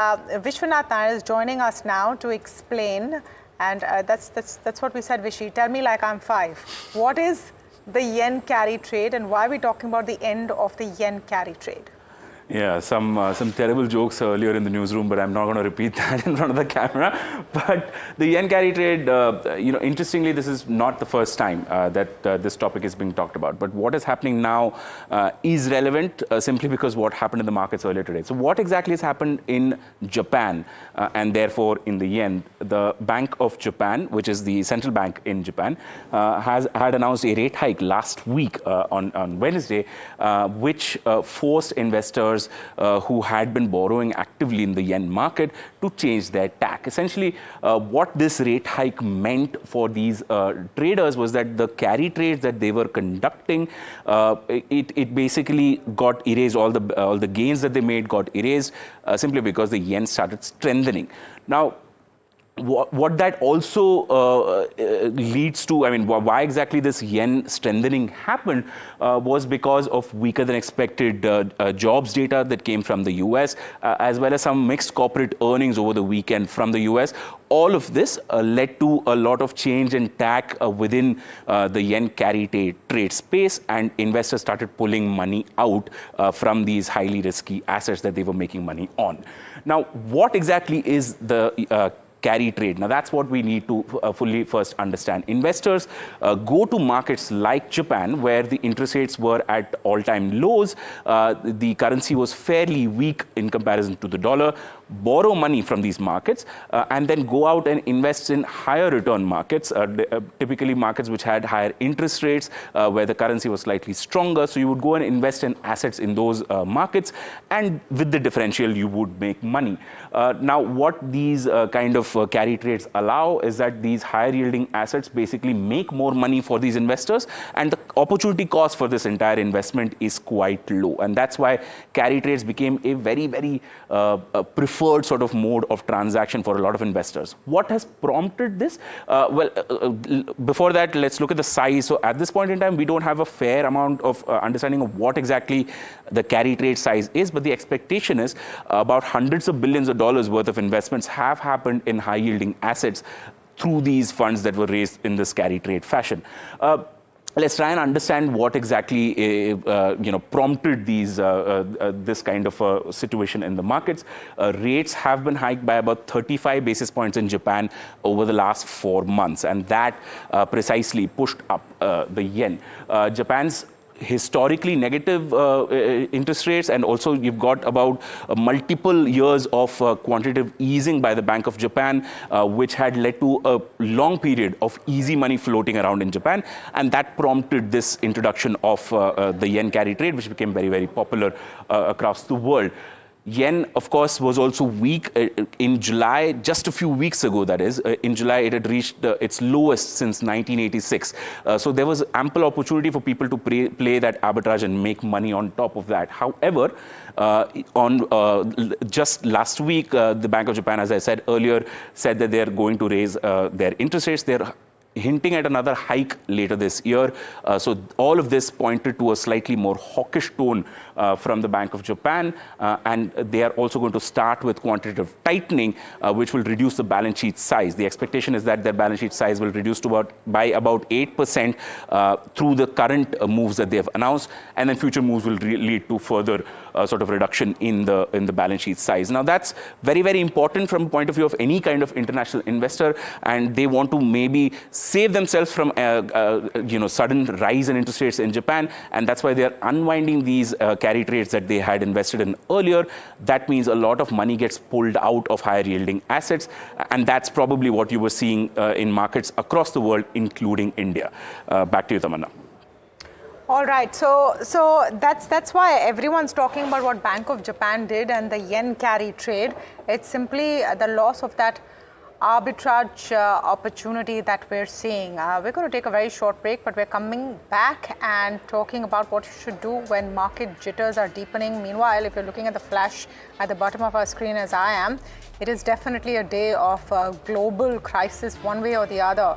Vishwanath Nair is joining us now to explain, and that's what we said. Vishy, tell me like I'm 5. What is the yen carry trade, and why are we talking about the end of the yen carry trade? Yeah, some terrible jokes earlier in the newsroom, but I'm not going to repeat that in front of the camera. But the yen carry trade, interestingly, this is not the first time that this topic is being talked about. But what is happening now is relevant simply because what happened in the markets earlier today. So what exactly has happened in Japan and therefore in the yen? The Bank of Japan, which is the central bank in Japan, had announced a rate hike last week on Wednesday, which forced investors who had been borrowing actively in the yen market to change their tack. Essentially, what this rate hike meant for these traders was that the carry trades that they were conducting, it basically got erased. All the gains that they made got erased simply because the yen started strengthening. Now, what that also leads to, I mean, why exactly this yen strengthening happened was because of weaker than expected jobs data that came from the US, as well as some mixed corporate earnings over the weekend from the US. All of this led to a lot of change in tack within the yen carry trade space, and investors started pulling money out from these highly risky assets that they were making money on. Now, what exactly is the carry trade? Now, that's what we need to fully first understand. Investors go to markets like Japan, where the interest rates were at all-time lows. The currency was fairly weak in comparison to the dollar. Borrow money from these markets and then go out and invest in higher return markets, typically markets which had higher interest rates, where the currency was slightly stronger. So you would go and invest in assets in those markets, and with the differential, you would make money. Now, what these kind of carry trades allow is that these higher yielding assets basically make more money for these investors, and the opportunity cost for this entire investment is quite low. And that's why carry trades became a very, very preferred sort of mode of transaction for a lot of investors. What has prompted this? Before that, let's look at the size. So at this point in time, we don't have a fair amount of understanding of what exactly the carry trade size is, but the expectation is about hundreds of billions of dollars worth of investments have happened in high yielding assets through these funds that were raised in this carry trade fashion. Let's try and understand what exactly prompted this kind of situation in the markets. Rates have been hiked by about 35 basis points in Japan over the last 4 months, and that precisely pushed up the yen. Japan's historically negative interest rates, and also you've got about multiple years of quantitative easing by the Bank of Japan, which had led to a long period of easy money floating around in Japan, and that prompted this introduction of the yen carry trade, which became very, very popular across the world. Yen, of course, was also weak in July, just a few weeks ago, that is. In July, it had reached its lowest since 1986. So there was ample opportunity for people to play that arbitrage and make money on top of that. However, just last week, the Bank of Japan, as I said earlier, said that they're going to raise their interest rates. They're hinting at another hike later this year. So all of this pointed to a slightly more hawkish tone from the Bank of Japan. And they are also going to start with quantitative tightening, which will reduce the balance sheet size. The expectation is that their balance sheet size will reduce by about 8% through the current moves that they have announced. And then future moves will lead to further sort of reduction in the balance sheet size. Now, that's very, very important from the point of view of any kind of international investor. And they want to maybe save themselves from sudden rise in interest rates in Japan, and that's why they are unwinding these carry trades that they had invested in earlier. That means a lot of money gets pulled out of higher yielding assets, and that's probably what you were seeing in markets across the world, including India. Back to you, Tamanna. All right, so that's why everyone's talking about what Bank of Japan did and the yen carry trade. It's simply the loss of that arbitrage opportunity that we're seeing. We're going to take a very short break, but we're coming back and talking about what you should do when market jitters are deepening. Meanwhile, if you're looking at the flash at the bottom of our screen as I am, it is definitely a day of global crisis one way or the other.